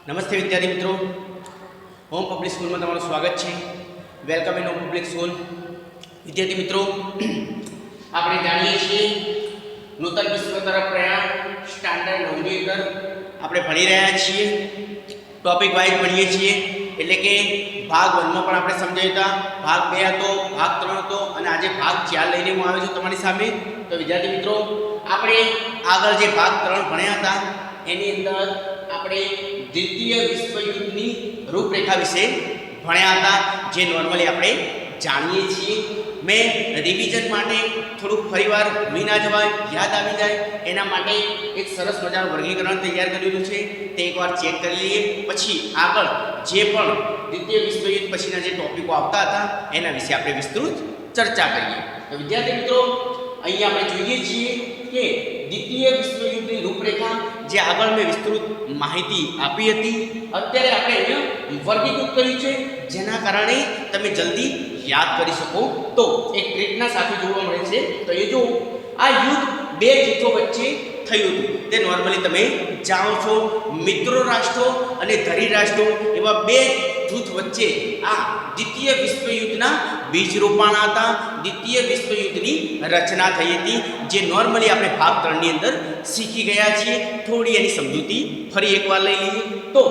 નમસ્તે વિદ્યાર્થી મિત્રો, હોમ પબ્લિક સ્કૂલમાં તમારું સ્વાગત છે. Welcome in home public school. વિદ્યાર્થી મિત્રો, આપણે જાણીએ છીએ નૂતન વિશ્વ તરફ પ્રયાણ સ્ટાન્ડર્ડ 9ની અંદર આપણે ભણી રહ્યા છીએ. ટોપિક વાઇઝ ભણીએ છીએ, એટલે કે ભાગ 1માં પણ આપણે સમજાવ્યા હતા, ભાગ 2 હતો, ભાગ 3 હતો અને આજે ભાગ 4 લઈને હું આવ્યો છું તમારી સામે. તો વિદ્યાર્થી મિત્રો, આપણે આગળ જે ભાગ 3 ભણ્યા હતા એની અંદર આપણે દ્વિતીય વિશ્વયુદ્ધની રૂપરેખા વિશે ભણ્યા હતા, જે નોર્મલી આપણે જાણીએ છીએ. મેં રિવિઝન માટે થોડુંક ફરીવાર ભૂલી ના જવાય, યાદ આવી જાય એના માટે એક સરસ મજાનું વર્ગીકરણ તૈયાર કરેલું છે. તે એકવાર ચેક કરી લઈએ, પછી આગળ જે પણ દ્વિતીય વિશ્વયુદ્ધ પછીના જે ટોપિકો આવતા હતા એના વિશે આપણે વિસ્તૃત ચર્ચા કરીએ. તો વિદ્યાર્થી મિત્રો, અહીંયા આપણે જોઈએ છીએ કે દ્વિતીય વિશ્વયુદ્ધની રૂપરેખા જે આગળ મેં વિસ્તૃત માહિતી આપી હતી, અત્યારે આપણે અહીંયા વર્ગીકૃત કર્યું છે, જેના કારણે તમે જલ્દી યાદ કરી શકો. તો એક ટ્રીકના સાથે જોવા મળે છે. તો એ જો આ યુદ્ધ બે જૂથો વચ્ચે થયું હતું, તે નોર્મલી તમે જાણો છો. મિત્રો રાષ્ટ્રો અને ધરી રાષ્ટ્રો એવા બે જૂથ વચ્ચે આ દ્વિતીય વિશ્વયુદ્ધના બીજ રોપાણા હતા. દ્વિતીય વિશ્વયુદ્ધની રચના થઈ હતી, જે નોર્મલી આપણે ભાગ 3ની અંદર શીખી ગયા છીએ. થોડી એની સમજૂતી ફરી એકવાર લઈ લઈએ. તો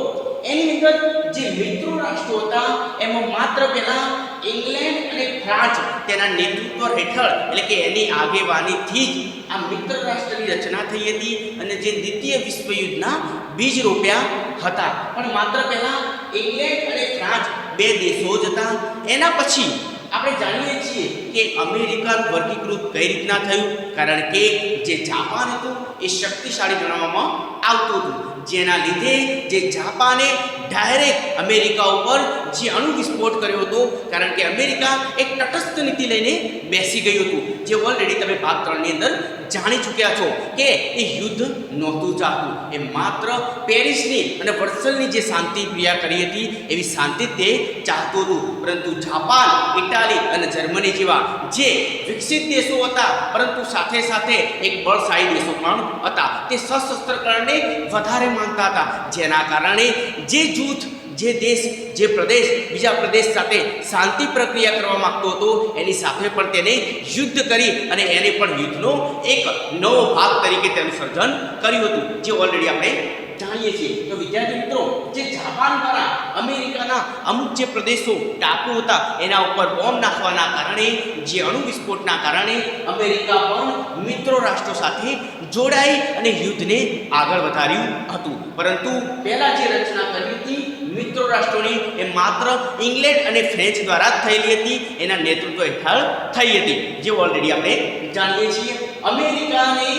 એની અંદર જે મિત્રો રાષ્ટ્રો હતા એમાં માત્ર પહેલા ઇંગ્લેન્ડ અને ફ્રાન્સ તેના નેતૃત્વ હેઠળ, એટલે કે એની આગેવાનીથી જ આ મિત્ર રાષ્ટ્રની રચના થઈ હતી અને જે દ્વિતીય વિશ્વયુદ્ધના બીજ રોપ્યા હતા. પણ માત્ર પહેલા ઇંગ્લેન્ડ અને ફ્રાન્સ બે દેશો જ હતા. એના પછી આપણે જાણીએ છીએ કે અમેરિકન વર્ગીકૃત કઈ રીતના થયું, કારણ કે જે જાપાન હતું એ શક્તિશાળી ગણવામાં આવતું હતું, જેના લીધે જે જાપાને ડાયરેક્ટ અમેરિકા ઉપર જે અણુ વિસ્ફોટ કર્યો હતો, કારણ કે અમેરિકા એક તટસ્થ નીતિ લઈને બેસી ગયું હતું, જે ઓલરેડી તમે ભાગ 3ની અંદર જાણી ચૂક્યા છો કે એ યુદ્ધ નહોતું ચાહતું. એ માત્ર પેરિસની અને વર્સલની જે શાંતિ ક્રિયા કરી હતી એવી શાંતિ તે ચાહતું હતું. પરંતુ જાપાન, ઇટાલી અને જર્મની જેવા જે વિકસિત દેશો હતા, પરંતુ સાથે સાથે એક બળશાળી દેશો પણ હતા, તે સશસ્ત્રકરણને વધારે માનતા હતા, જેના કારણે જે જૂથ, જે દેશ, જે પ્રદેશ બીજા પ્રદેશ સાથે શાંતિ પ્રક્રિયા કરવા માંગતો હતો એની સાથે પણ તેને યુદ્ધ કરી અને એને પણ યુદ્ધનો એક નવો ભાગ તરીકે તેનું સર્જન કર્યું હતું, જે ઓલરેડી આપણે જાણીએ છીએ. તો વિદ્યાર્થી મિત્રો, જે જાપાન દ્વારા અમેરિકાના અમુક જે પ્રદેશો, ટાપુ હતા એના ઉપર બોમ્બ નાખવાના કારણે, જે અણુ વિસ્ફોટના કારણે અમેરિકા પણ મિત્રો રાષ્ટ્રો સાથે જોડાઈ અને યુદ્ધને આગળ વધાર્યું હતું. પરંતુ પહેલા જે રચના કરી હતી મિત્રો રાષ્ટ્રોની એ માત્ર ઇંગ્લેન્ડ અને ફ્રેન્ચ દ્વારા જ થયેલી હતી, એના નેતૃત્વ હેઠળ થઈ હતી, જે ઓલરેડી આપણે જાણીએ છીએ. અમેરિકાને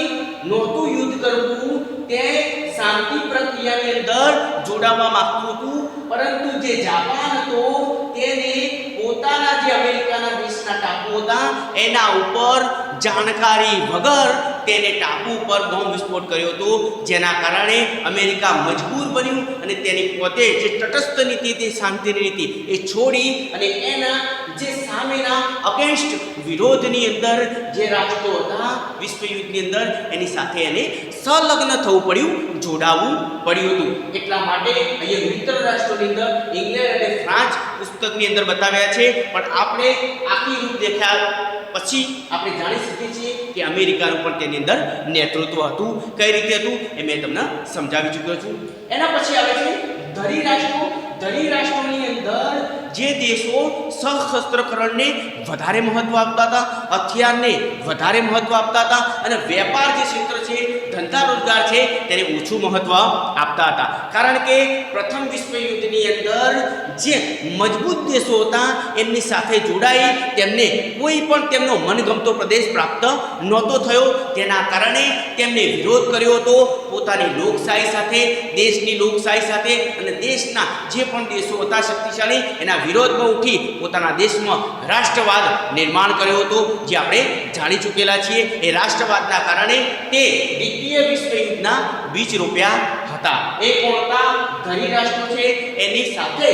નહોતું યુદ્ધ કરવું, તે શાંતિ પ્રક્રિયાની અંદર જોડાવા માંગતું હતું, પરંતુ જે જાપાન હતો તેને પોતાના જે અમેરિકાના દેશના ટાપુ હતા એના ઉપર જાણકારી વગર તેને ટાપુ ઉપર બોમ્બ વિસ્ફોટ કર્યો હતો, જેના કારણે અમેરિકા મજબૂર બન્યું અને તેની પોતે જે તટસ્થ નીતિ હતી, શાંતિની નીતિ, એ છોડી અને એના જે સામેના અગેન્સ્ટ વિરોધની અંદર જે રાષ્ટ્રો હતા વિશ્વયુદ્ધની અંદર એની સાથે એને સંલગ્ન થવું પડ્યું, જોડાવવું પડ્યું હતું. એટલા માટે અહીંયા મિત્ર રાષ્ટ્રોની અંદર ઇંગ્લેન્ડ અને ફ્રાન્સ પુસ્તકની અંદર બતાવ્યા છે, પણ આપણે આખી રૂપરેખા પછી આપણે જાણી શકીએ છીએ કે અમેરિકાનું પણ તેની અંદર નેતૃત્વ હતું. કઈ રીતે હતું એ મેં તમને સમજાવી ચૂક્યો છું. એના પછી આવે છે ધરી રાષ્ટ્રો. ધરી રાષ્ટ્રોની અંદર જે દેશો સશસ્ત્રકરણને વધારે મહત્વ આપતા હતા, હથિયારને વધારે મહત્વ આપતા હતા અને વેપાર જે ક્ષેત્ર છે, ધંધા રોજગાર છે, તેને ઓછું મહત્વ આપતા હતા. કારણ કે પ્રથમ વિશ્વયુદ્ધની અંદર જે મજબૂત દેશો હતા એમની સાથે જોડાઈ તેમને કોઈ પણ તેમનો મનગમતો પ્રદેશ પ્રાપ્ત નહોતો થયો, તેના કારણે તેમને વિરોધ કર્યો હતો પોતાની લોકશાહી સાથે, દેશની લોકશાહી સાથે, અને દેશના જે પણ દેશો હતા શક્તિશાળી એના વિરોધમાં ઉઠી પોતાના દેશમાં રાષ્ટ્રવાદ નિર્માણ કર્યો હતો, જે આપણે જાણી ચૂકેલા છીએ. એ રાષ્ટ્રવાદના કારણે તે દ્વિતીય વિશ્વયુદ્ધના બીજ રોપ્યા હતા. એ કોણ હતા? ધરી રાષ્ટ્રો છે. એની સાથે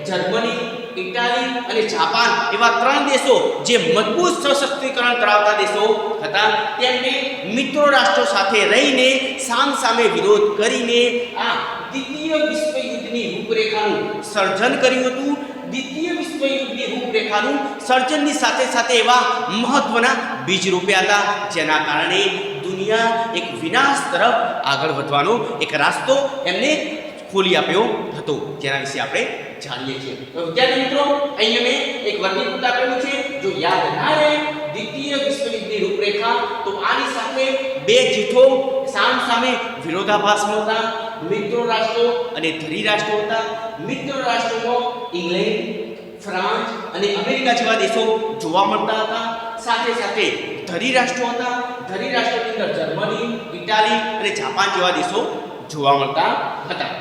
જર્મની, ઇટાલી અને જાપાન એવા 3 દેશો જે મજબૂત સશસ્ત્રીકરણ ધરાવતા દેશો હતા, તેમને મિત્રો રાષ્ટ્રો સાથે રહીને સામ સામે વિરોધ કરીને આ દ્વિતીય વિશ્વયુદ્ધ વિશ્વયુદ્ધની રૂપરેખાનું સર્જન કર્યું હતું. દ્વિતીય વિશ્વયુદ્ધની રૂપરેખાનું સર્જનની સાથે સાથે એવા મહત્વના બીજ રોપ્યા હતા, જેના કારણે દુનિયા એક વિનાશ તરફ આગળ વધવાનો એક રાસ્તો એમને ખોલી આપ્યો હતો, જેના વિશે આપણે જાણીએ છીએ. તો વિદ્યાર્થી મિત્રો, અહીંયા મેં એક વર્ગીકૃત આપેલું છે. જો યાદ ના રહે દ્વિતીય વિશ્વયુદ્ધની રૂપરેખા, તો આની સાથે બે જૂથો સામે વિરોધાભાસમાં હતા. મિત્ર રાષ્ટ્રો અને ધરી રાષ્ટ્રો હતા. મિત્ર રાષ્ટ્રોમાં ઇંગ્લેન્ડ, ફ્રાન્સ અને અમેરિકા જેવા દેશો જોવા મળતા હતા. સાથે સાથે ધરી રાષ્ટ્રો હતા. ધરી રાષ્ટ્રોની અંદર જર્મની, ઇટાલી અને જાપાન જેવા દેશો જોવા મળતા હતા,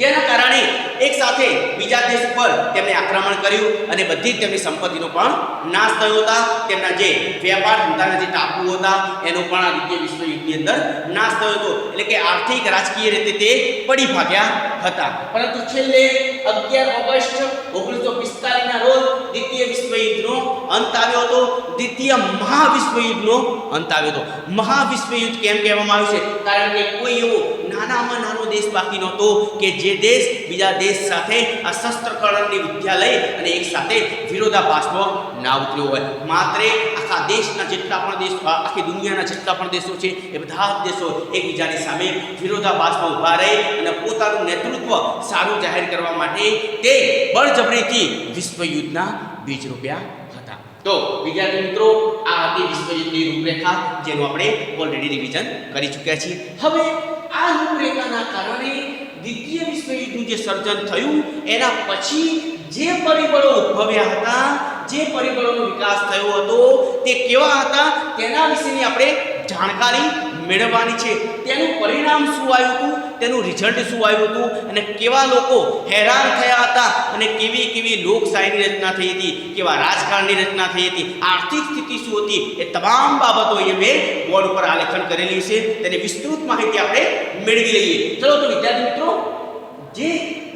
જેના કારણે એક સાથે બીજા દેશ ઉપર તેમણે આક્રમણ કર્યું અને બધી જ તેમની સંપત્તિનો પણ નાશ થયો હતો. તેમના જે વેપાર ધંધાના જે ટાપુઓ હતા એનો પણ આ દ્વિતીય વિશ્વયુદ્ધની અંદર નાશ થયો હતો. એટલે કે આર્થિક રાજકીય રીતે તે પડી ભાગ્યા હતા. પરંતુ છેલ્લે 11 ઓગસ્ટ 1945ના રોજ દ્વિતીય વિશ્વયુદ્ધનો અંત આવ્યો હતો. દ્વિતીય મહાવિશ્વયુદ્ધનો અંત આવ્યો હતો. મહાવિશ્વયુદ્ધ કેમ કહેવામાં આવ્યું છે? કારણ કે કોઈ એવો નાનામાં નાનો દેશ બાકી નહોતો કે જે દેશ બીજા દેશ સાથે આ શસ્ત્રકરણની વિદ્યા લઈ અને એક સાથે વિરોધાભાસમાં ના ઉતર્યો હોય. માત્ર આખા દેશના જેટલા પણ દેશ, આખી દુનિયાના જેટલા પણ દેશો છે એ બધા જ દેશો એકબીજાની સામે વિરોધાભાસમાં ઊભા રહી અને પોતાનું નેતૃત્વ સારું જાહેર કરવા માટે તે બળજબરીથી વિશ્વયુદ્ધના બીજ રોપ્યા હતા. તો વિદ્યાર્થી મિત્રો, આ હતી વિશ્વયુદ્ધની રૂપરેખા, જેનું આપણે ઓલરેડી રિવિઝન કરી ચૂક્યા છીએ. હવે આ રૂપરેખાના કારણે દ્વિતીય વિશ્વયુદ્ધનું જે સર્જન થયું એના પછી જે પરિબળો ઉદ્ભવ્યા હતા, જે પરિબળોનો વિકાસ થયો હતો તે કેવા હતા તેના વિશેની આપણે જાણકારી મેળવવાની છે. તેનું પરિણામ શું આવ્યું હતું, તેનું રિઝલ્ટ શું આવ્યું હતું અને કેવા લોકો હેરાન થયા હતા અને કેવી કેવી લોકશાહીની રચના થઈ હતી, કેવા રાજકારણની રચના થઈ હતી, આર્થિક સ્થિતિ શું હતી, એ તમામ બાબતો અહીંયા મેં બોર્ડ ઉપર આલેખન કરેલી છે. તેની વિસ્તૃત માહિતી આપણે મેળવી લઈએ. ચલો તો વિદ્યાર્થી મિત્રો, જે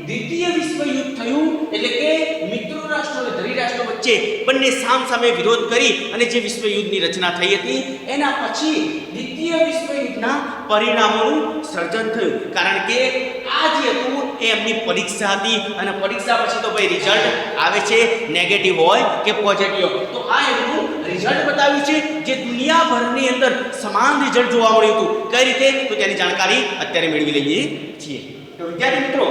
દ્વિતીય વિશ્વયુદ્ધ થયું એટલે કે મિત્ર રાષ્ટ્રો અને ધરી રાષ્ટ્રો વચ્ચે બંને સામસામે વિરોધ કરી અને જે વિશ્વયુદ્ધની રચના થઈ હતી એના પછી દ્વિતીય વિશ્વયુદ્ધના પરિણામોનું સર્જન થયું. કારણ કે આ જે હતું એ એમની પરીક્ષા હતી અને પરીક્ષા પછી તો ભાઈ રિઝલ્ટ આવે છે, નેગેટિવ હોય કે પોઝિટિવ. તો આ એમનું રિઝલ્ટ બતાવ્યું છે, જે દુનિયાભરની અંદર સમાન રિઝલ્ટ જોવા મળ્યું હતું. કઈ રીતે? તો તેની જાણકારી અત્યારે મેળવી લઈએ છીએ. તો વિદ્યાર્થી મિત્રો,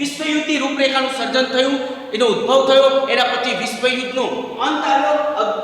વિશ્વયુદ્ધની રૂપરેખાનું સર્જન થયું, એનો ઉદ્ભવ થયો, એના પછી વિશ્વયુદ્ધનો અંત આવ્યો.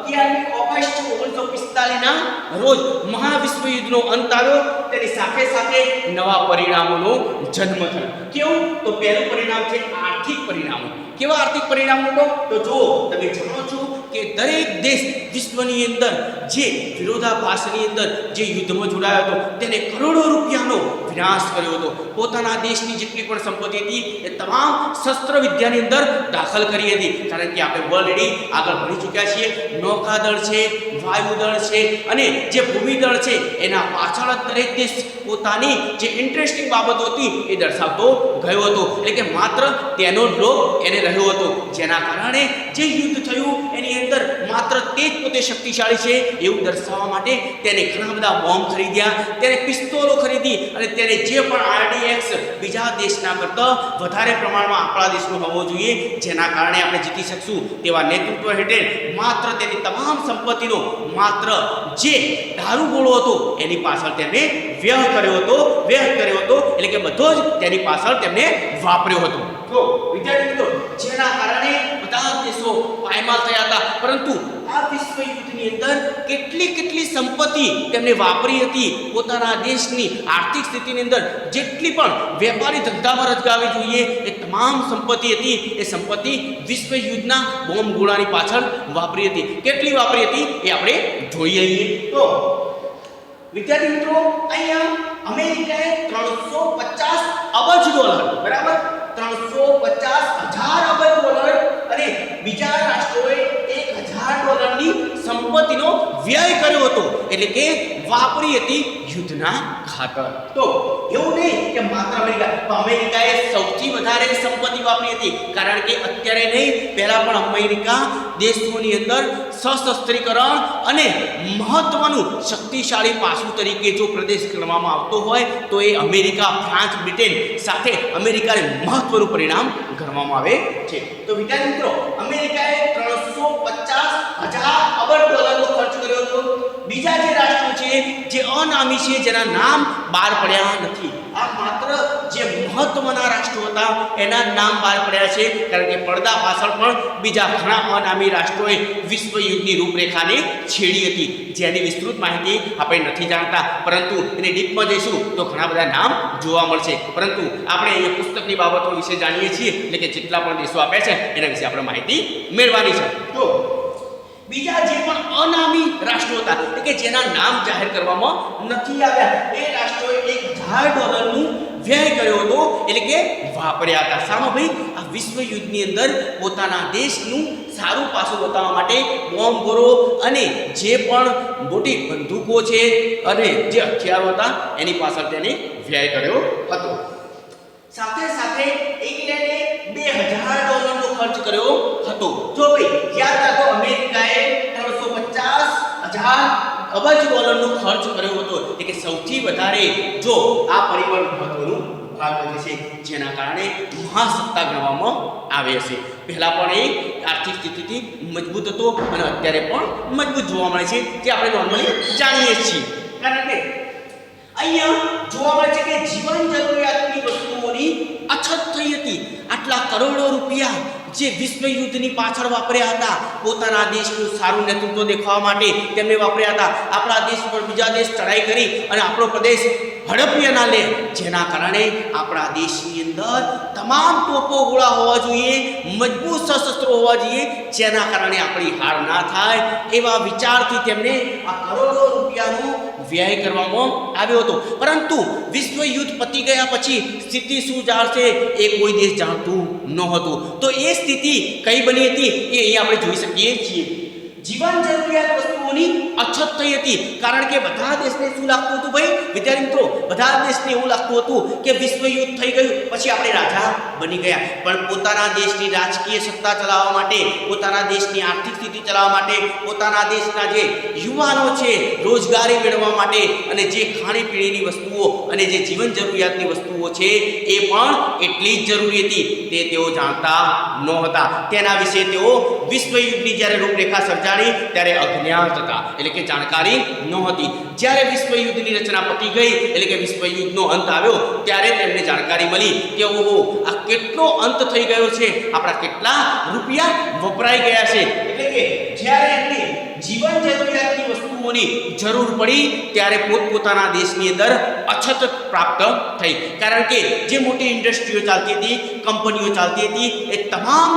11 ઓગસ્ટ 1945ના રોજ મહાવિશ્વયુદ્ધનો અંત આવ્યો. તેની સાથે સાથે નવા પરિણામોનો જન્મ થયો. કેવું? તો પહેલું પરિણામ છે આર્થિક પરિણામો. કેવા આર્થિક પરિણામો? તો જો તમે જાણો છો કે દરેક દેશ વિશ્વની અંદર જે વિરોધાભાસની અંદર જે યુદ્ધમાં જોડાયો હતો તેને કરોડો રૂપિયાનો વિનાશ કર્યો હતો. પોતાના દેશની જેટલી પણ સંપત્તિ હતી એ તમામ શસ્ત્ર વિદ્યાની અંદર દાખલ કરી હતી. કારણ કે આપણે ઓલરેડી આગળ ભણી ચૂક્યા છીએ, નૌકાદળ છે, વાયુદળ છે અને જે ભૂમિદળ છે એના પાછળ દરેક દેશ પોતાની જે ઇન્ટરેસ્ટિંગ બાબતો હતી એ દર્શાવતો ગયો હતો. એટલે કે માત્ર તેનો જ લોભ એને રહ્યો હતો, જેના કારણે જે યુદ્ધ થયું એની અંદર માત્ર તે જ પોતે શક્તિશાળી છે એવું દર્શાવવા માટે તેને ઘણા બધા બોમ્બ ખરીદ્યા, તેને પિસ્તોલો ખરીદી અને તેને જે પણ આરડીએક્સ બીજા દેશના કરતાં વધારે પ્રમાણમાં આપણા દેશનો હોવો જોઈએ, જેના કારણે આપણે જીતી શકશું તેવા નેતૃત્વ હેઠળ માત્ર તેની તમામ સંપત્તિનો માત્ર જે દારૂગોળો હતો એની પાછળ તેમણે વ્યય કર્યો હતો. એટલે કે બધો જ તેની પાછળ તેમણે વાપર્યો હતો. તો વિદ્યાર્થી મિત્રો, જેના કારણે બધા દેશો પાયમાલ થયા હતા. પરંતુ આ વિશ્વયુદ્ધની અંદર કેટલી સંપત્તિ તેમને વાપરી હતી. પોતાના દેશની આર્થિક સ્થિતિની અંદર જેટલી પણ વેપારી ધંધામાં રચગાવી જોઈએ એ તમામ સંપત્તિ હતી, એ સંપત્તિ વિશ્વયુદ્ધના બોમ્બ ગોળાની પાછળ વાપરી હતી. કેટલી વાપરી હતી એ આપણે જોઈએ. તો વિદ્યાર્થી મિત્રો, અહીંયા અમેરિકાએ 350 અબજ ડોલર, બરાબર, 350,000 અબજ ડોલર અને બીજા રાષ્ટ્રોએ $1,000 ની સંપત્તિનો વ્યય કર્યો હતો, એટલે કે વાપરી હતી યુદ્ધના ખાતર. તો એવું નહીં કે માત્ર અમેરિકાએ સૌથી વધારે સંપત્તિ વાપરી હતી, કારણ કે અત્યારે નહીં, પહેલા પણ અમેરિકા દેશોની અંદર સશસ્ત્રીકરણ અને મહત્વનું શક્તિશાળી પાસું તરીકે જો પ્રદેશ ગણવામાં આવતો હોય તો એ અમેરિકા, ફ્રાન્સ, બ્રિટેન સાથે અમેરિકાને મહત્વનું પરિણામ ગણવામાં આવે છે. તો વિદ્યાર્થી મિત્રો, અમેરિકાએ 350,000 અબજ ડોલરનો ખર્ચ કર્યો હતો. બીજા જે રાષ્ટ્રો છે જે અનામી છે, જેના નામ બહાર પડ્યા નથી, આ માત્ર જે મહત્વના રાષ્ટ્રો હતા એના નામ બહાર પડ્યા છે, કારણ કે પડદા પાછળ પણ બીજા ઘણા અનામી રાષ્ટ્રોએ વિશ્વ યુદ્ધની રૂપરેખાને છેડી હતી, જેની વિસ્તૃત માહિતી આપણે નથી જાણતા, પરંતુ એની ડીપમાં જઈશું તો ઘણા બધા નામ જોવા મળશે. પરંતુ આપણે અહીંયા પુસ્તકની બાબતો વિશે જાણીએ છીએ, એટલે કે જેટલા પણ દેશો આપ્યા છે એના વિશે આપણે માહિતી મેળવવાની છે. તો બીજા જે પણ અનામી રાષ્ટ્રો હતા, એટલે કે જેના નામ જાહેર કરવામાં નથી આવ્યા, એ રાષ્ટ્રોએ $1,000 વ્યય કર્યો હતો, એટલે કે વાપર્યા હતા. શામાં ભાઈ? આ વિશ્વ યુદ્ધની અંદર પોતાના દેશનું સારું પાસું બતાવવા માટે બોમ્બરો અને જે પણ મોટી બંદૂકો છે અને જે હથિયારો હતા એની પાછળ તેને વ્યય કર્યો હતો. સાથે સાથે ઇંગ્લેન્ડે $2,000 ખર્ચ કર્યો હતો. જો ભાઈ યાદ રાખો, અમેરિકાએ 350,000 અબજ ડોલરનો ખર્ચ કર્યો હતો, એટલે કે સૌથી વધારે જો આ પરિબળ મહત્વનું ભાગ ભજવે છે, જેના કારણે મહાસત્તા ગણવામાં આવે છે. પહેલા પણ એ આર્થિક સ્થિતિથી મજબૂત હતો અને અત્યારે પણ મજબૂત જોવા મળે છે, જે આપણે નોર્મલી જાણીએ છીએ. કારણ કે અહીંયા જોવા મળે છે કે જીવન જરૂરિયાતની વસ્તુઓની અછત થઈ હતી. આટલા કરોડો રૂપિયા જે વિશ્વ યુદ્ધની પાછળ વાપર્યા હતા, પોતાના દેશનું સારું નેતૃત્વ દેખાવા માટે તેમને વાપર્યા હતા. આપણા દેશ પર બીજા દેશ ચડાઈ કરી અને આપણો પ્રદેશ હડપીએ ના લે, જેના કારણે આપણા દેશની અંદર તમામ તોપો ગોળા હોવા જોઈએ, મજબૂત સશસ્ત્રો હોવા જોઈએ, જેના કારણે આપણી હાર ના થાય, એવા વિચારથી તેમને આ કરોડો રૂપિયાનું વ્યય કરવામાં આવ્યો હતો. પરંતુ વિશ્વ યુદ્ધ પતી ગયા પછી સ્થિતિ શું જાળશે એ કોઈ દેશ જાણતું નહોતું. તો એ સ્થિતિ કઈ બની હતી એ અહીંયા આપણે જોઈ શકીએ છીએ. જીવન જરૂરિયાત વસ્તુઓની અછત થઈ હતી, કારણ કે બધા દેશને શું લાગતું હતું ભાઈ વિદ્યાર્થી મિત્રો? બધા દેશને એવું લાગતું હતું કે વિશ્વ યુદ્ધ થઈ ગયું પછી આપણે રાજા બની ગયા, પણ પોતાના દેશની રાજકીય સત્તા ચલાવવા માટે, પોતાના દેશની આર્થિક સ્થિતિ ચલાવવા માટે, પોતાના દેશના જે યુવાનો છે રોજગારી મેળવવા માટે અને જે ખાણીપીણીની વસ્તુઓ અને જે જીવન જરૂરિયાતની વસ્તુઓ છે એ પણ એટલી જ જરૂરી હતી, તે તેઓ જાણતા નહોતા. તેના વિશે તેઓ વિશ્વ યુદ્ધની જ્યારે રૂપરેખા સર્જાણી ત્યારે અજ્ઞાત હતા, એટલે કે જાણકારી નહોતી. જ્યારે વિશ્વ યુદ્ધની રચના પતી ગઈ, એટલે કે વિશ્વ યુદ્ધનો અંત આવ્યો, ત્યારે તેમને જાણકારી મળી કે ઓહો, આ કેટલો અંત થઈ ગયો છે, આપણા કેટલા રૂપિયા વપરાઈ ગયા છે. એટલે કે જ્યારે એમને જીવન જરૂરિયાતની વસ્તુઓની જરૂર પડી ત્યારે પોતપોતાના દેશની અંદર અછત પ્રાપ્ત થઈ, કારણ કે જે મોટી ઇન્ડસ્ટ્રીઓ ચાલતી હતી, કંપનીઓ ચાલતી હતી, એ તમામ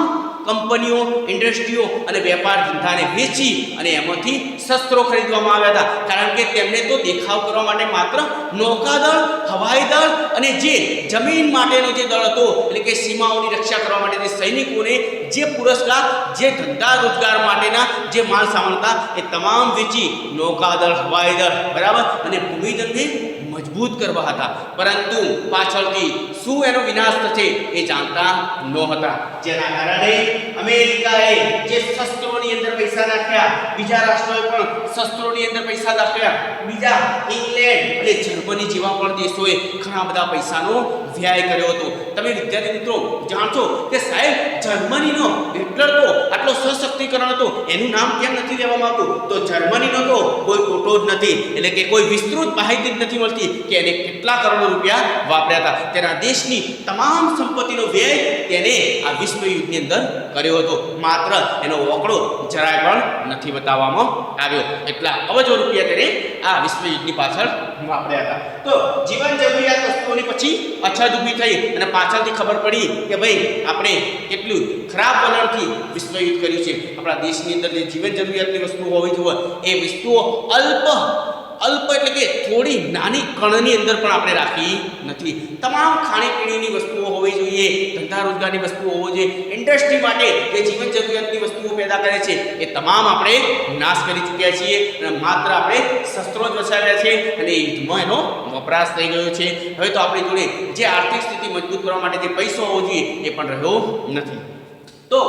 કંપનીઓ, ઇન્ડસ્ટ્રીઓ અને વેપાર ધંધાને વેચી અને એમાંથી શસ્ત્રો ખરીદવામાં આવ્યા હતા, કારણ કે તેમને તો દેખાવ કરવા માટે માત્ર નૌકાદળ, હવાઈ દળ અને જે જમીન માટેનો જે દળ હતો, એટલે કે સીમાઓની રક્ષા કરવા માટે જે સૈનિકોને જે પુરસ્કાર, જે ધંધા રોજગાર માટેના જે માલ સામાન હતા એ તમામ વેચી નૌકાદળ, હવાઈ દળ બરાબર અને ભૂમિદળને મજબૂત કરવા હતા. પરંતુ પાછળથી શું એનો વિનાશ થશે એ જાણતા નહોતા, જેના કારણે અમેરિકાએ જે શસ્ત્રોની અંદર પૈસા નાખ્યા, બીજા રાષ્ટ્રોએ પણ શસ્ત્રોની અંદર પૈસા નાખ્યા, બીજા ઇંગ્લેન્ડ અને જર્મની જેવા પણ દેશોએ ઘણા બધા પૈસાનો વ્યય કર્યો હતો. તમે વિદ્યાર્થી મિત્રો જાણશો કે સાહેબ જર્મનીનો હિટલર તો આટલો સશક્તિકરણ હતો, એનું નામ કેમ નથી લેવામાં આવતું? તો જર્મનીનો તો કોઈ ફોટો જ નથી, એટલે કે કોઈ વિસ્તૃત માહિતી જ નથી મળતી કે એને કેટલા કરોડો રૂપિયા વાપર્યા હતા. તેના દેશની તમામ સંપત્તિનો વ્યય તેને આ વિશ્વ યુદ્ધની અંદર કર્યો હતો, માત્ર એનો આંકડો જરાય પણ નથી બતાવવામાં આવ્યો. એટલા અબજો રૂપિયા તેને આ વિશ્વ યુદ્ધની પાછળ વાપર્યા હતા. તો જીવન જરૂરિયાત વસ્તુઓની પછી અછત ઊભી થઈ અને પાછળથી ખબર પડી કે ભાઈ આપણે કેટલું ખરાબ વલણથી વિશ્વ યુદ્ધ કર્યું છે. આપણા દેશની અંદર જે જીવન જરૂરિયાતની વસ્તુઓ હોવી જોઈએ એ વસ્તુઓ અલ્પ અલ્પ એટલે કે થોડી નાની કણની અંદર પણ આપણે રાખી નથી. તમામ ખાણીપીણીની વસ્તુઓ હોવી જોઈએ, ધંધા રોજગારની વસ્તુઓ હોવી જોઈએ, ઇન્ડસ્ટ્રી માટે જે જીવન જરૂરિયાતની વસ્તુઓ પેદા કરે છે એ તમામ આપણે નાશ કરી ચૂક્યા છીએ અને માત્ર આપણે શસ્ત્રો જ વસાવ્યા છે અને યુદ્ધમાં એનો વપરાશ થઈ ગયો છે. હવે તો આપણી જોડે જે આર્થિક સ્થિતિ મજબૂત કરવા માટે જે પૈસો હોવો જોઈએ એ પણ રહ્યો નથી. તો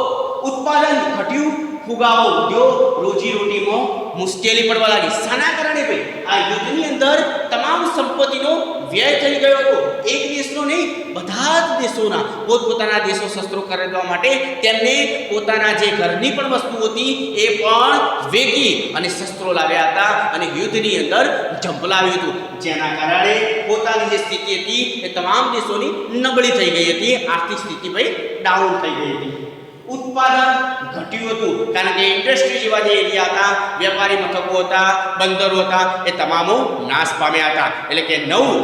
ઉત્પાદન ઘટ્યું, ફુગાવો વધ્યો, રોજીરોટીમાં મુશ્કેલી પડવા લાગી. શાના કારણે ભાઈ? આ યુદ્ધની અંદર તમામ સંપત્તિનો વ્યય થઈ ગયો હતો. એક દેશનો નહીં, બધા જ દેશોના પોતપોતાના દેશો શસ્ત્રો ખરીદવા માટે તેમને પોતાના જે ઘરની પણ વસ્તુ હતી એ પણ વેચી અને શસ્ત્રો લાવ્યા હતા અને યુદ્ધની અંદર ઝંપલાવ્યું હતું, જેના કારણે પોતાની જે સ્થિતિ હતી એ તમામ દેશોની નબળી થઈ ગઈ હતી. આર્થિક સ્થિતિ ભાઈ ડાઉન થઈ ગઈ હતી. ઉત્પાદન ઘટ્યું હતું કારણ કે ઇન્ડસ્ટ્રી જેવા જે એરિયા હતા, વેપારી મથકો હતા, બંદરો હતા, એ તમામો નાશ પામ્યા હતા. એટલે કે નવું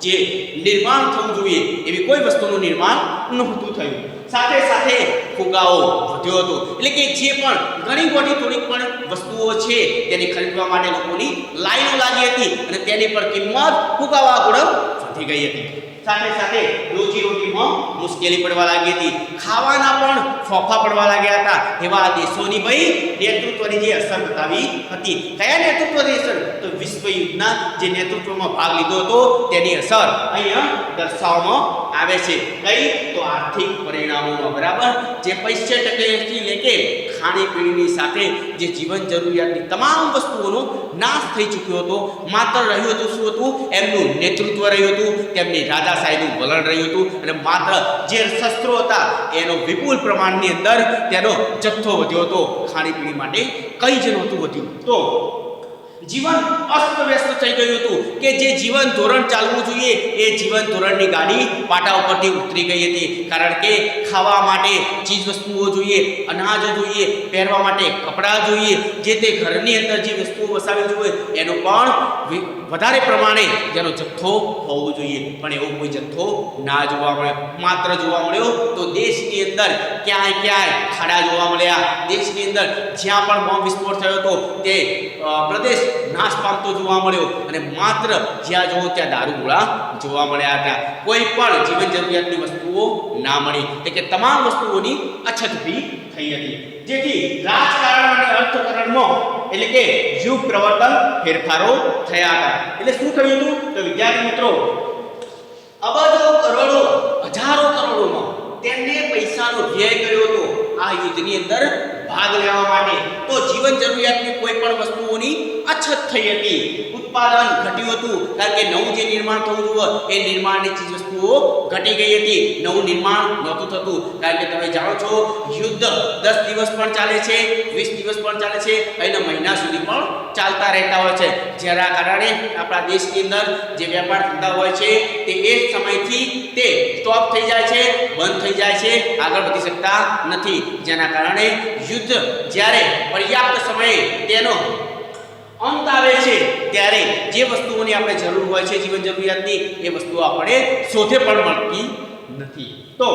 જે નિર્માણ થવું જોઈએ એવી કોઈ વસ્તુનું નિર્માણ નહોતું થયું. સાથે સાથે ફુગાવો વધ્યો હતો. એટલે કે જે પણ ઘણી મોટી થોડીક પણ વસ્તુઓ છે તેને ખરીદવા માટે લોકોની લાઈનો લાગી હતી અને તેની પર કિંમત ફુગાવા ગુણક વધી ગઈ હતી. સાથે સાથે રોજીરોટીમાં મુશ્કેલી પડવા લાગી હતી. ખાવાના પણ ફોફા પડવા લાગ્યા હતા. એવા દેશોની ભાઈ નેતૃત્વની જે અસર બતાવી હતી. કયા નેતૃત્વની અસર? તો વિશ્વ યુદ્ધના જે નેતૃત્વમાં ભાગ લીધો હતો તેની અસર અહીંયા દર્શાવવામાં આવે છે. કઈ? તો આર્થિક પરિણામોમાં. બરાબર, જે 65% લેકે ખાણીપીણીની સાથે જે જીવન જરૂરિયાતની તમામ વસ્તુઓનો નાશ થઈ ચૂક્યો હતો. માત્ર રહ્યું હતું શું હતું? એમનું નેતૃત્વ રહ્યું હતું, તેમની રાજાશાહીનું વલણ રહ્યું હતું અને માત્ર જે શસ્ત્રો હતા એનો વિપુલ પ્રમાણની અંદર તેનો જથ્થો વધ્યો હતો. ખાણીપીણી માટે કંઈ જ નહોતું વધ્યું. તો જીવન અસ્તવ્યસ્ત થઈ ગયું હતું કે જે જીવન ધોરણ ચાલવું જોઈએ એ જીવન ધોરણની ગાડી પાટા ઉપરથી ઉતરી ગઈ હતી. કારણ કે ખાવા માટે ચીજ વસ્તુઓ જોઈએ, અનાજ જોઈએ, પહેરવા માટે કપડાં જોઈએ, જે તે ઘરની અંદર જે વસ્તુઓ વસાવી જોઈએ એનો પણ વધારે પ્રમાણે જેનો જથ્થો હોવો જોઈએ, પણ એવો કોઈ જથ્થો ના જોવા મળ્યો. માત્ર જોવા મળ્યો તો દેશની અંદર ક્યાંય ખાડા જોવા મળ્યા. દેશની અંદર જ્યાં પણ બોમ્બ વિસ્ફોટ થયો હતો તે પ્રદેશ નાશ પામતો જોવા મળ્યો અને માત્ર જ્યાં જોવો ત્યાં દારૂગોળા જોવા મળ્યા હતા. કોઈ પણ જીવન જરૂરિયાતની વસ્તુઓ ના મળી, એટલે કે તમામ વસ્તુઓની અછત ઊભી થઈ હતી. જેથી રાજકારણ અને અર્થકારણમાં એટલે કે યુગ પ્રવર્તન ફેરફારો થયા હતા. એટલે શું થયું હતું? તો વિદ્યાર્થી મિત્રો, અબજો કરોડો હજારો કરોડોમાં તેમને પૈસાનો વ્યય કર્યો હતો આ યુદ્ધની અંદર ભાગ લેવા માટે. તો જીવન જરૂરિયાતની કોઈ પણ વસ્તુઓની અછત થઈ હતી. ઉત્પાદન ઘટ્યું હતું કારણ કે નવું જે નિર્માણ થવું જોઈએ એ નિર્માણની ચીજ વસ્તુઓ ઘટી ગઈ હતી. નવું નિર્માણ નહોતું થતું કારણ કે તમે જાણો છો યુદ્ધ 10 દિવસ પણ ચાલે છે, 20 દિવસ પણ ચાલે છે, અને મહિના સુધી પણ ચાલતા રહેતા હોય છે. જેના કારણે આપણા દેશની અંદર જે વેપાર ધંધા હોય છે તે એ સમયથી તે સ્ટોપ થઈ જાય છે, બંધ થઈ જાય છે, આગળ વધી શકતા નથી. જેના કારણે યુદ્ધ જ્યારે પર્યાપ્ત સમયે તેનો અંત આવે છે ત્યારે જે વસ્તુઓની આપણે જરૂર હોય છે જીવન જરૂરિયાતની એ વસ્તુઓ આપણે શોધે પણ મળતી નથી. તો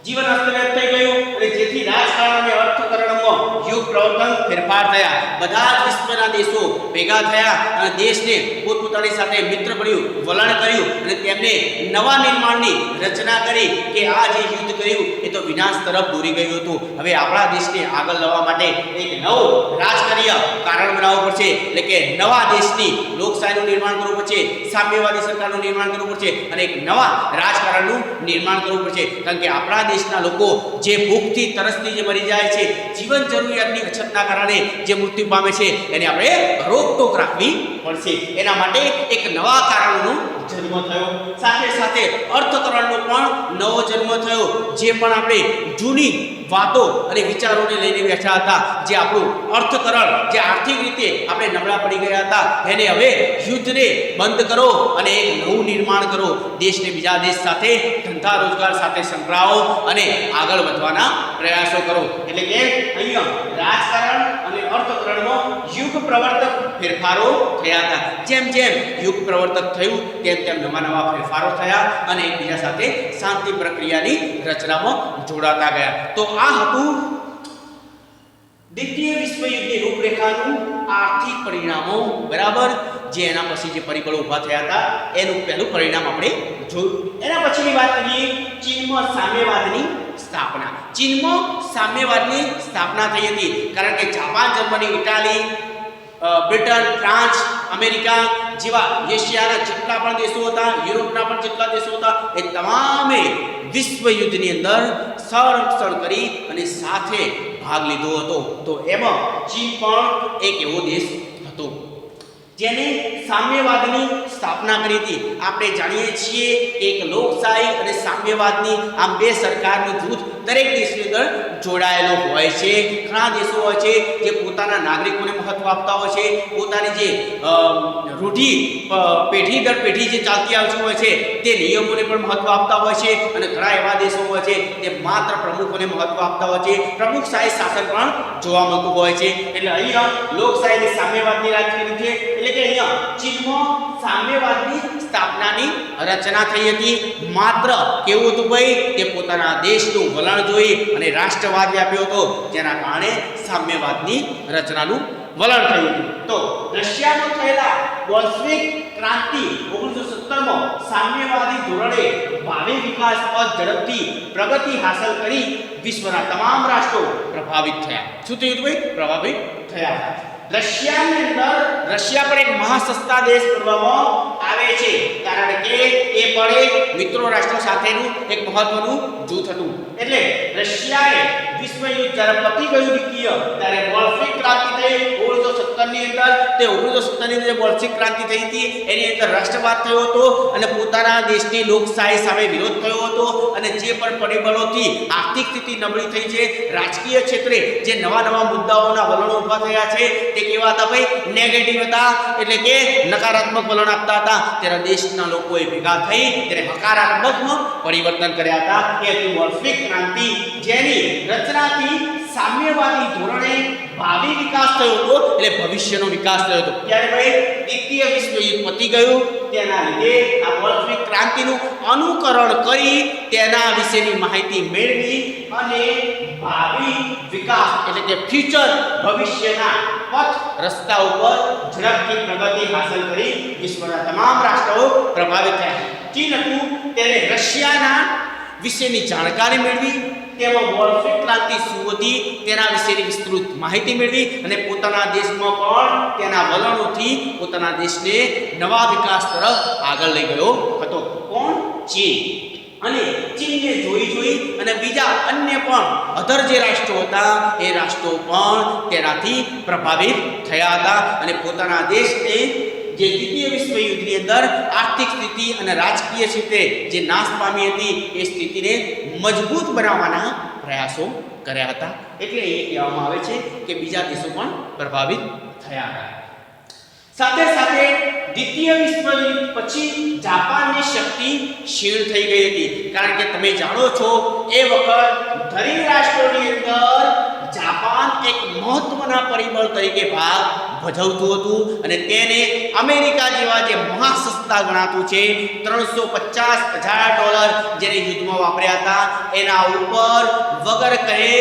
જીવન અસ્તવ્યસ્ત થઈ ગયું અને જેથી રાજકારણ અને અર્થકારણમાં યુગ પ્રવર્તન ફેરફાર થયા. બધા જ વિશ્વના દેશો ભેગા થયા અને દેશને પોતપોતાની સાથે મિત્રભર્યું વલણ કર્યું અને તેમને નવા નિર્માણની રચના કરી કે આ જે યુદ્ધ કર્યું એ તો વિનાશ તરફ દોરી ગયું હતું. હવે આપણા દેશને આગળ લાવવા માટે એક નવું રાજકાર્ય કારણ બનાવવું પડશે. એટલે કે નવા દેશની લોકશાહીનું નિર્માણ કરવું પડશે, સામ્યવાદી સરકારનું નિર્માણ કરવું પડશે અને એક નવા રાજકારણનું નિર્માણ કરવું પડશે. કારણ કે આપણા દેશના લોકો જે ભૂખથી તરસથી જે મરી જાય છે, જીવન જરૂરિયાતની અછતના કારણે જે મૃત્યુ પામે છે, એને આપણે રોકટોક રાખવી પડશે. એના માટે એક નવા કારણનો જન્મ થયો. સાથે સાથે અર્થકારણનો પણ નવો જન્મ થયો. જે પણ આપણે જૂની વાતો અને વિચારોને લઈને બેઠા હતા, જે આપણું અર્થકરણ, જે આર્થિક રીતે આપણે નબળા પડી ગયા હતા, એને હવે યુદ્ધને બંધ કરો અને એક નવું નિર્માણ કરો. દેશને બીજા દેશ સાથે ધંધા રોજગાર સાથે સંકળાવો અને આગળ વધવાના પ્રયાસો કરો. એટલે કે અહીંયા રાજકારણ અને અર્થકરણમાં યુગ પ્રવર્તક ફેરફારો થયા હતા. જેમ જેમ યુગ પ્રવર્તક થયું તેમ તેમ નવા ફેરફારો થયા અને એકબીજા સાથે શાંતિ પ્રક્રિયાની રચનામાં જોડાતા ગયા. તો આ હતું દ્વિતીય વિશ્વયુદ્ધની રૂપરેખાનું આર્થિક પરિણામો, બરાબર, જે એના પછી જે પરિબળો ઊભા થયા હતા એનું પહેલું પરિણામ આપણે જોયું. એના પછીની વાત કરીએ, ચીનમાં સામ્યવાદની સ્થાપના. ચીનમાં સામ્યવાદની સ્થાપના થઈ હતી કારણ કે Japan, Germany, Italy, Britain, France, America જેવા એશિયાના જેટલા પણ દેશો હતા, યુરોપના પણ જેટલા દેશો હતા, એ તમામે વિશ્વ યુદ્ધની અંદર સંરક્ષણ કરી અને સાથે ભાગ લીધો હતો. તો એમાં ચીન પણ એક એવો દેશ હતો જેને સામ્યવાદની સ્થાપના કરી હતી. આપણે જાણીએ છીએ કે એક લોકશાહી અને સામ્યવાદની આમ બે સરકારનું જૂથ દરેક દેશની અંદર જોડાયેલો હોય છે. ઘણા દેશો હોય છે જે પોતાના નાગરિકોને મહત્વ આપતા હોય છે, પોતાની જે રૂઢિ પેઢી દર પેઢી જે ચાલતી આવતી હોય છે તે નિયમોને પણ મહત્વ આપતા હોય છે, અને ઘણા એવા દેશો હોય છે જે માત્ર પ્રમુખોને મહત્વ આપતા હોય છે, પ્રમુખશાહી શાસન પણ જોવા મળતું હોય છે. એટલે અહીંયા લોકશાહીની સામ્યવાદની રાજનીતિ છે, એટલે કે અહીંયા ચીનમાં સામ્યવાદની સ્થાપનાની રચના થઈ હતી. માત્ર કેવું હતું ભાઈ કે પોતાના દેશનું વલણ જોઈ અને રાષ્ટ્રવાદ વ્યાપ્યો હતો, જેના કારણે સામ્યવાદની રચનાનું વલણ થયું હતું. તો રશિયામાં થયેલા બોલ્શેવિક ક્રાંતિ 1917માં સામ્યવાદી ધોરણે ભાવિ વિકાસ પર ઝડપથી પ્રગતિ હાંસલ કરી વિશ્વના તમામ રાષ્ટ્રો પ્રભાવિત થયા. શું થયું ભાઈ? પ્રભાવિત થયા. રશિયાની અંદર રશિયા પણ એક મહાસત્તા દેશ કરવામાં આવે છે કારણ કે એ પણ એક મિત્રો રાષ્ટ્રો સાથેનું એક મહત્વનું જૂથ હતું. એટલે રશિયાએ વિશ્વ યુદ્ધ જ્યારે પતી ગયું દ્વિતીય, ત્યારે બોલ્શેવિક ક્રાંતિ થઈ 1917 ની અંદર. તે 1917 ની અંદર બોલ્શેવિક ક્રાંતિ થઈ હતી, એની અંદર રાષ્ટ્રવાદ થયો હતો અને પોતાના દેશની લોકશાહી સામે વિરોધ થયો હતો. અને જે પણ પરિબળોથી આર્થિક સ્થિતિ નબળી થઈ છે, રાજકીય ક્ષેત્રે જે નવા નવા મુદ્દાઓના વલણો ઊભા થયા છે તે કેવા હતા ભાઈ? નેગેટિવ હતા, એટલે કે નકારાત્મક વલણ આપતા હતા. ત્યારે દેશના લોકોએ ભેગા થઈ ત્યારે હકારાત્મકમાં પરિવર્તન કર્યા હતા. એ હતી બોલ્શેવિક ક્રાંતિ, જેની રચનાથી સામ્યવાદી ધોરણે ભાવિ વિકાસ થયો હતો, એટલે ભવિષ્યનો વિકાસ થયો હતો. ત્યારે ભાઈ દ્વિતીય વિશ્વ યુદ્ધ પતી ગયું, તેના લીધે આ બોલ્શેવિક ક્રાંતિનું અનુકરણ કરી તેના વિશેની માહિતી મેળવી અને ભાવિ વિકાસ એટલે કે ફ્યુચર, ભવિષ્યના પથ રસ્તા ઉપર ઝડપથી પ્રગતિ હાંસલ કરી વિશ્વના તમામ રાષ્ટ્રો પ્રભાવિત થયા. ચીન હતું તેને રશિયાના વિશેની જાણકારી મેળવી, તેમાં બોલ્શેવિક ક્રાંતિ શું હતી તેના વિશેની વિસ્તૃત માહિતી મેળવી અને પોતાના દેશમાં પણ તેના વલણોથી પોતાના દેશને નવા વિકાસ તરફ આગળ લઈ ગયો હતો. કોણ? ચીન. અને ચીનને જોઈ અને બીજા અન્ય પણ અધર જે રાષ્ટ્રો હતા એ રાષ્ટ્રો પણ તેનાથી પ્રભાવિત થયા હતા અને પોતાના દેશને જે દ્વિતીય વિશ્વ યુદ્ધની અંદર આર્થિક સ્થિતિ અને રાજકીય ક્ષેત્રે જે નાશ પામી હતી એ સ્થિતિને મજબૂત બનાવવાના પ્રયાસો કર્યા હતા. એટલે એ કહેવામાં આવે છે કે બીજા દેશો પણ પ્રભાવિત થયા હતા. સાથે સાથે દ્વિતીય વિશ્વયુદ્ધ પછી જાપાનની શક્તિ ક્ષીણ થઈ ગઈ હતી, કારણ કે તમે જાણો છો એ વખત દરેક રાષ્ટ્રોની અંદર જાપાન એક મહત્વના પરિબળ તરીકે ભાગ ભજવતું હતું અને તેને અમેરિકા જેવા જે મહાસત્તા ગણાતું છે, $350,000 જેને યુદ્ધમાં વાપર્યા હતા, એના ઉપર વગર કહે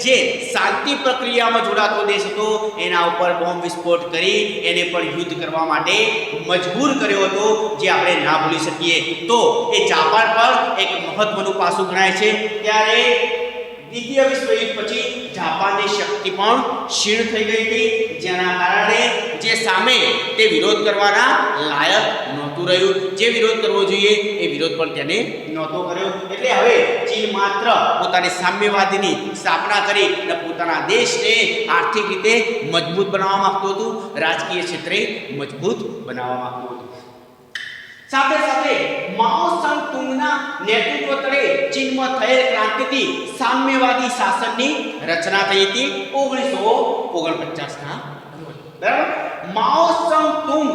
જે શાંતિ પ્રક્રિયામાં જોડાતો દેશ હતો એના ઉપર બોમ્બ વિસ્ફોટ કરી એને પણ યુદ્ધ કરવા માટે મજબૂર કર્યો હતો, જે આપણે ના ભૂલી શકીએ. તો એ જાપાન પર એક મહત્વનું પાસું ગણાય છે. ત્યારે દ્વિતીય વિશ્વયુદ્ધ પછી જાપાનની શક્તિ પણ ક્ષીણ થઈ ગઈ હતી, જેના કારણે જે સામે તે વિરોધ કરવાના લાયક નહોતું રહ્યું. જે વિરોધ કરવો જોઈએ એ વિરોધ પણ તેને નહોતો કર્યો. એટલે હવે ચીન માત્ર પોતાની સામ્યવાદની સ્થાપના કરી અને પોતાના દેશને આર્થિક રીતે મજબૂત બનાવવા માંગતું હતું, રાજકીય ક્ષેત્રે મજબૂત બનાવવા માંગતું હતું. સાથે સાથે માઓ ત્સે-તુંગના નેતૃત્વ તળે ચીનમાં થયેલ ક્રાંતિથી સામ્યવાદી શાસનની રચના થઈ હતી 1949ના. બરાબર? માઓ ત્સે-તુંગ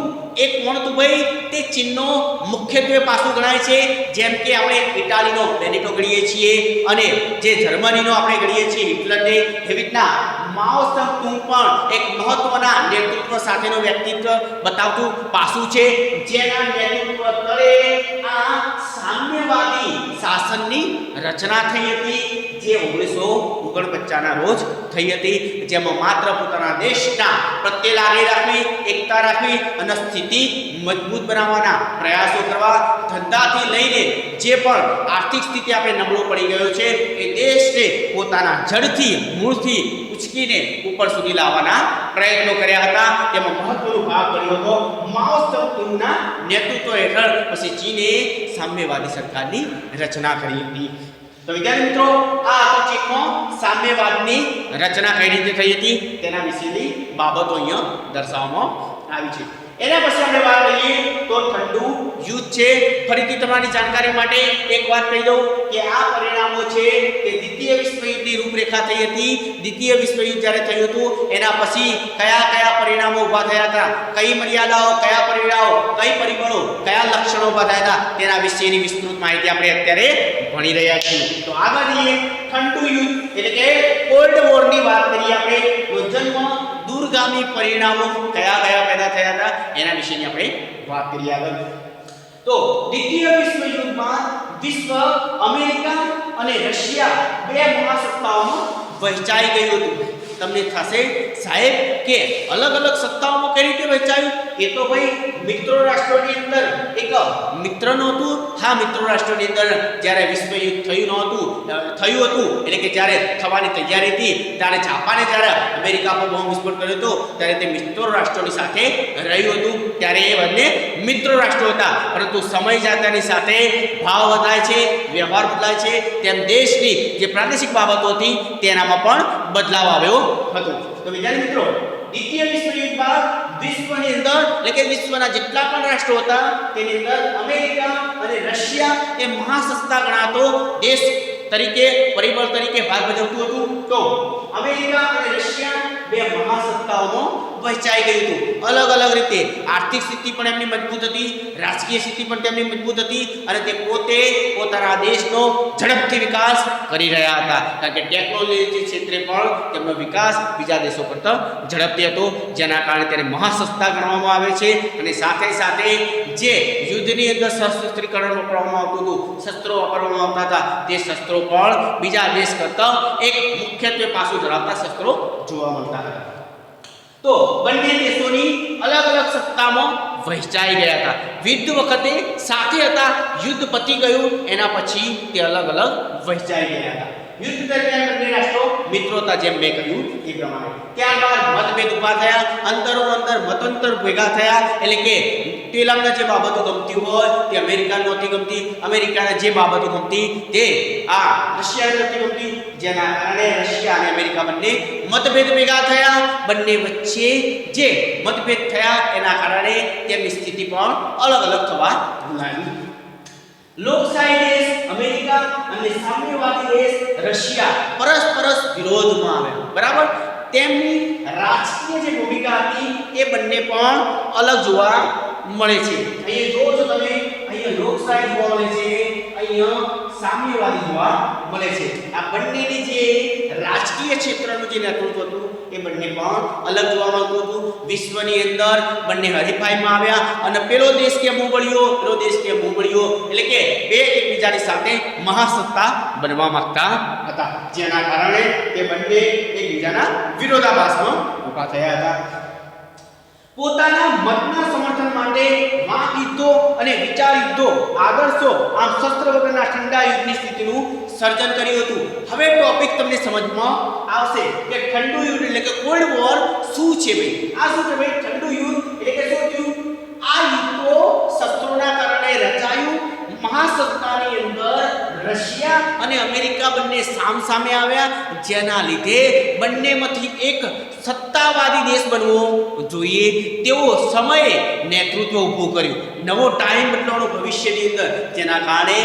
એક કોણ હતું ભાઈ? તે ચીનનો મુખ્યત્વે પાસું ગણાય છે. જેમ કે આપણે ઇટાલીનો બેનિટો ગણીએ છીએ અને જે જર્મનીનો આપણે ગણીએ છીએ હિટલરને, એવી રીતના માઓ ત્સે-તુંગ પણ એક મહત્વના નેતૃત્વ સાથેનો વ્યક્તિત્વ બતાવતું પાસું છે, જેના નેતૃત્વ તળે આ સામ્યવાદી શાસનની રચના થઈ હતી, જે 1949ના રોજ થઈ હતી, જેમાં માત્ર પોતાના દેશના પ્રત્યે લાગણી રાખવી, એકતા રાખવી અને સ્થિતિ મજબૂત બનાવવાના પ્રયાસો કરવા, ધંધાથી લઈને જે પણ આર્થિક સ્થિતિ આપણે નબળો પડી ગયો છે એ દેશને પોતાના જડથી મૂળથી ઉચકીને ઉપર સુધી લાવવાના પ્રયત્નો કર્યા હતા. તેમાં મહત્વનો ભાગ ભજવ્યો હતો માઓ ત્સે-તુંગના નેતૃત્વ હેઠળ પછી ચીને સામ્યવાદી સરકારની રચના કરી હતી. તો વિદ્યાર્થી મિત્રો, આ ચીનમાં સામ્યવાદની રચના કઈ રીતે થઈ હતી તેના વિશેની બાબતો અહીંયા દર્શાવવામાં આવી છે. એના પછી આપણે વાત કરીએ તો ઠંડુ યુદ્ધ છે. ફરીથી તમારી જાણકારી માટે એક વાત કહી દઉં કે આ પરિણામો છે કે દ્વિતીય વિશ્વયુદ્ધની રૂપરેખા થઈ હતી. દ્વિતીય વિશ્વયુદ્ધ જ્યારે થયું હતું એના પછી કયા કયા પરિણામો ઊભા થયા હતા, કઈ મર્યાદાઓ, કયા પરિણામો, કઈ પરિબળો, કયા લક્ષણો ઊભા થયા હતા તેના વિશેની વિસ્તૃત માહિતી આપણે અત્યારે ભણી રહ્યા છીએ. તો આગળ જઈએ, ઠંડુ યુદ્ધ એટલે કે કોલ્ડ વોરની વાત કરીએ આપણે તો જન્મ દૂરગામી પરિણામો કયા કયા પેદા થયા હતા એના વિશેની આપણે વાત કરીએ આગળ. તો દ્વિતીય વિશ્વયુદ્ધમાં વિશ્વ અમેરિકા અને રશિયા બે મહાસત્તાઓમાં વહેંચાઈ ગયું હતું. તમને થશે સાહેબ કે અલગ અલગ સત્તાઓમાં કઈ રીતે વહેંચાયું? એ તો ભાઈ મિત્રો રાષ્ટ્રોની અંદર એક મિત્ર નહોતું. હા, મિત્રો રાષ્ટ્રોની અંદર જ્યારે વિશ્વયુદ્ધ થયું હતું એટલે કે જ્યારે થવાની તૈયારી હતી ત્યારે જાપાને જ્યારે અમેરિકા પર બોમ્બ વિસ્ફોટ કર્યો હતો ત્યારે તે મિત્રો રાષ્ટ્રોની સાથે રહ્યું હતું. ત્યારે એ બંને મિત્રો રાષ્ટ્રો હતા. પરંતુ સમય જતાની સાથે ભાવ બદલાય છે, વ્યવહાર બદલાય છે, તેમ દેશની જે પ્રાદેશિક બાબતો હતી તેનામાં પણ બદલાવ આવ્યો હતો. તો વિદ્યાર્થી મિત્રો, દ્વિતીય વિશ્વયુદ્ધ બાદ વિશ્વની અંદર એટલે કે વિશ્વના જેટલા પણ રાષ્ટ્રો હતા તેની અંદર અમેરિકા અને રશિયા એ મહાસત્તા ગણાતો દેશ તરીકે પરિબળ તરીકે ભાગ ભજવતું હતું. તો અમેરિકા અને રશિયા બે મહાસત્તાઓમાં વહેંચાઈ ગયું હતું. અલગ અલગ રીતે આર્થિક સ્થિતિ પણ એમની મજબૂત હતી, રાજકીય સ્થિતિ પણ તેમની મજબૂત હતી અને તે પોતે પોતાના દેશનો ઝડપથી વિકાસ કરી રહ્યા હતા. કારણ કે ટેકનોલોજી ક્ષેત્રે પણ તેમનો વિકાસ બીજા દેશો કરતાં ઝડપથી હતો, જેના કારણે તેને મહાસત્તા ગણવામાં આવે છે. અને સાથે સાથે જે યુદ્ધની અંદર શસ્ત્રીકરણ વાપરવામાં આવતું હતું, શસ્ત્રો વાપરવામાં આવતા હતા, તે શસ્ત્રો પણ બીજા દેશ કરતાં એક મુખ્યત્વે પાસું ધરાવતા શસ્ત્રો જોવા મળતા હતા. તો બંને દેશોની અલગ અલગ સત્તામાં વહેંચાઈ ગયા હતા. યુદ્ધ વખતે સાથે હતા, યુદ્ધ પતી ગયું એના પછી તે અલગ અલગ વહેંચાઈ ગયા હતા. યુદ્ધ દરમિયાન બંને રાષ્ટ્રો મિત્રો હતા, જેમ મેં કહ્યું એ પ્રમાણે. ત્યારબાદ મતભેદ ઊભા થયા, અંતરો અંદર મતાંતર ભેગા થયા. એટલે કે પેલાને જે બાબતો ગમતી હોય તે અમેરિકાને નહોતી ગમતી, અમેરિકાને જે બાબતો ગમતી તે રશિયાને નહોતી ગમતી, જેના કારણે રશિયા અને અમેરિકા બંને મતભેદ ભેગા થયા. બંને વચ્ચે જે મતભેદ થયા એના કારણે તેમની સ્થિતિ પણ અલગ અલગ થવા લાગી. લોકશાહી દેશ અમેરિકા અને સામ્યવાદી દેશ રશિયા પરસ્પર વિરોધમાં આવ્યા. બરાબર, તેમની રાજકીય જે ભૂમિકા હતી એ બંને પણ અલગ જોવા મળે છે. અહીંયા જો તમે અહીંયા લોકશાહી જોવા મળે છે, અહીંયા સામ્યવાદી જોવા મળે છે. આ બંનેની જે રાજકીય ક્ષેત્રનું જે નેતૃત્વ હતું એ બંને પણ અલગ જોવા મળતું હતું. વિશ્વની અંદર બંને હરીફાઈમાં આવ્યા અને પેલો દેશ કે મુંબળીઓ, પેલો દેશ કે મુંબળીઓ, એટલે કે બે એકબીજાની સાથે મહાસત્તા બનવા માંગતા હતા, જેના કારણે તે બંને એકબીજાના વિરોધાભાસમાં ઊભા થયા હતા. પોતાના મતના સમર્થન માટે વાક યુદ્ધો અને વિચાર યુદ્ધો, આદર્શો, આમ શસ્ત્ર વગરના ઠંડા યુદ્ધની સ્થિતિનું સર્જન કર્યું હતું. હવે ટોપિક તમને સમજમાં આવશે કે ઠંડુ યુદ્ધ એટલે કે કોલ્ડ વોર શું છે ભાઈ? આ શું છે ભાઈ ઠંડુ યુદ્ધ એટલે કે શું થયું? આ યુદ્ધો શસ્ત્રોના કારણે રચાયું. મહાસત્તાની અંદર રશિયા અને અમેરિકા બંને સામસામે આવ્યા, જેના લીધે બંનેમાંથી એક સત્તાવાદી દેશ બનવો જોઈએ તેવો સમયે નેતૃત્વ ઊભું કર્યું. નવો ટાઈમ બદલાવાનો ભવિષ્યની અંદર, જેના કારણે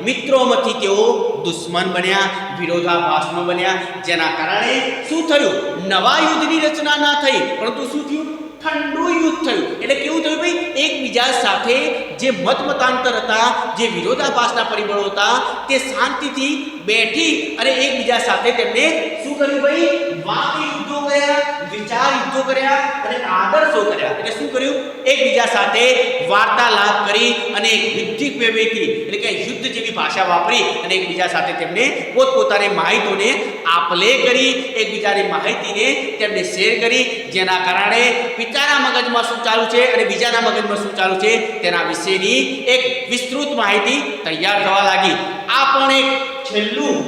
મિત્રોમાંથી તેઓ દુશ્મન બન્યા, વિરોધાભાસમાં બન્યા. જેના કારણે શું થયું? નવા યુદ્ધની રચના ના થઈ, પરંતુ શું થયું? ઠંડુ યુદ્ધ થયું. એટલે કેવું થયું ભાઈ? એકબીજા સાથે જે મતાંતર હતા, જે વિરોધાભાસના પરિબળો હતા, તે શાંતિથી બેઠી અને એકબીજા સાથે તેમને શું કર્યું ભાઈ? વાક યુદ્ધો કર્યા, વિચાર યુદ્ધો કર્યા અને આદર્શો કર્યા. એટલે શું કર્યું? એકબીજા સાથે વાર્તાલાપ કરી અને યુદ્ધિક વેવેથી એટલે કે યુદ્ધ જેવી ભાષા વાપરી અને એકબીજા સાથે તેમને પોતપોતાની માહિતીઓને આપલે કરી, એકબીજાની માહિતીને તેમને શેર કરી, જેના કારણે પિતાના મગજમાં શું ચાલુ છે અને બીજાના મગજમાં શું ચાલુ છે તેના વિશેની એક વિસ્તૃત માહિતી તૈયાર થવા લાગી. આ પણ એક છેલ્લું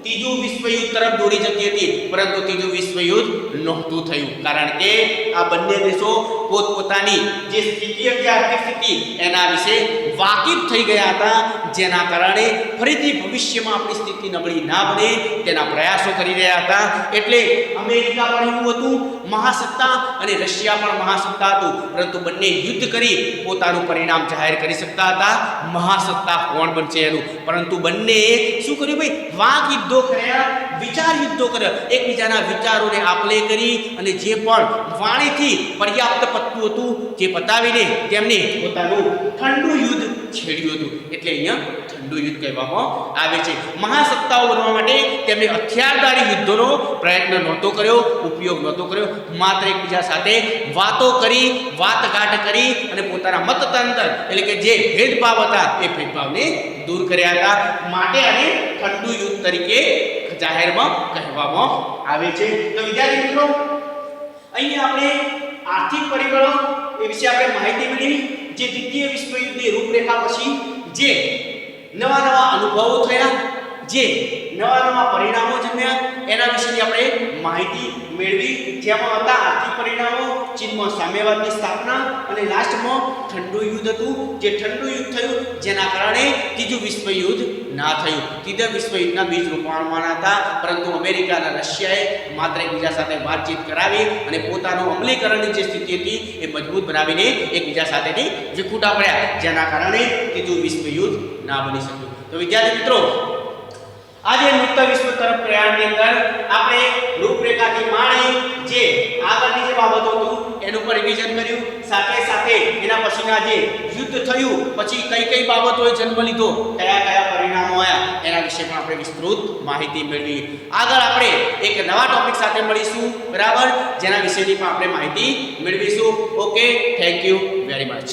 ત્રીજું વિશ્વયુદ્ધ તરફ દોરી જતી હતી, પરંતુ ત્રીજું વિશ્વયુદ્ધ નહોતું થયું, કારણ કે આ બંને દેશો પોતપોતાની જે સ્થિતિ હતી, આર્થિક સ્થિતિ એના વિશે વાકેફ થઈ ગયા હતા, જેના કારણે ફરીથી ભવિષ્યમાં આપણી સ્થિતિ નબળી ના બને તેના પ્રયાસો કરી રહ્યા હતા. એટલે અમેરિકા પણ એવું હતું મહાસત્તા અને રશિયા પણ મહાસત્તા હતું, પરંતુ બંને યુદ્ધ કરી પોતાનું પરિણામ જાહેર કરી શકતા હતા મહાસત્તા કોણ બનશે એનું. પરંતુ બંને શું કર્યું ભાઈ? વાક યુદ્ધો કર્યા, વિચાર યુદ્ધો કર્યા, એકબીજાના વિચારોને આપલે કરી અને જે પણ વાણીથી પર્યાપ્ત પતતું હતું જે પતાવીને તેમને પોતાનું ઠંડુ યુદ્ધ છેડ્યું હતું. એટલે અહીંયા ઠંડુ યુદ્ધ કહેવામાં આવે છે. મહાસત્તાઓ બનવા માટે તેમણે હથિયારધારી યુદ્ધોનો પ્રયત્ન નહોતો કર્યો, ઉપયોગ નહોતો કર્યો, માત્ર એકબીજા સાથે વાતો કરી, વાતઘાટ કરી અને પોતાના મતતંત્ર એટલે કે જે ભેદભાવ હતા એ ભેદભાવને દૂર કર્યા હતા. માટે આને ઠંડુ યુદ્ધ તરીકે જાહેરમાં કહેવામાં આવે છે. તો વિદ્યાર્થી મિત્રો, અહીંયા આપણે આર્થિક પરિબળો એ વિશે આપણે માહિતી મેળવી. જે દ્વિતીય વિશ્વયુદ્ધની રૂપરેખા પછી જે નવા નવા અનુભવો થયા, જે નવા નવા પરિણામો જન્મ્યા, એના વિશેની આપણે માહિતી મેળવી. જેમાં હતા આર્થિક પરિણામો, ચીનમાં સામ્યવાદની સ્થાપના અને લાસ્ટમાં ઠંડુ યુદ્ધ હતું. જે ઠંડુ યુદ્ધ થયું જેના કારણે ત્રીજું વિશ્વયુદ્ધ ના થયું. ત્રીજા વિશ્વયુદ્ધના બીજ રોપવાના હતા, પરંતુ અમેરિકા અને રશિયાએ માત્ર એકબીજા સાથે વાતચીત કરાવી અને પોતાનું અમલીકરણની જે સ્થિતિ હતી એ મજબૂત બનાવીને એકબીજા સાથેથી વિખૂટા પડ્યા, જેના કારણે ત્રીજું વિશ્વયુદ્ધ ના બની શક્યું. તો વિદ્યાર્થી મિત્રો, આજે મુક્ત વિશ્વ તરફ પ્રયાણની અંદર આપણે રૂપરેખાથી માંડી જે આગળની જે બાબતો હતું એનું પર રિવિઝન કર્યું, સાથે સાથે એના પછીના જે યુદ્ધ થયું પછી કઈ કઈ બાબતોએ જન્મ લીધો, કયા કયા પરિણામો આવ્યા, એના વિશે પણ આપણે વિસ્તૃત માહિતી મેળવી. આગળ આપણે એક નવા ટોપિક સાથે મળીશું, બરાબર, જેના વિશેની પણ આપણે માહિતી મેળવીશું. Okay, thank you very much.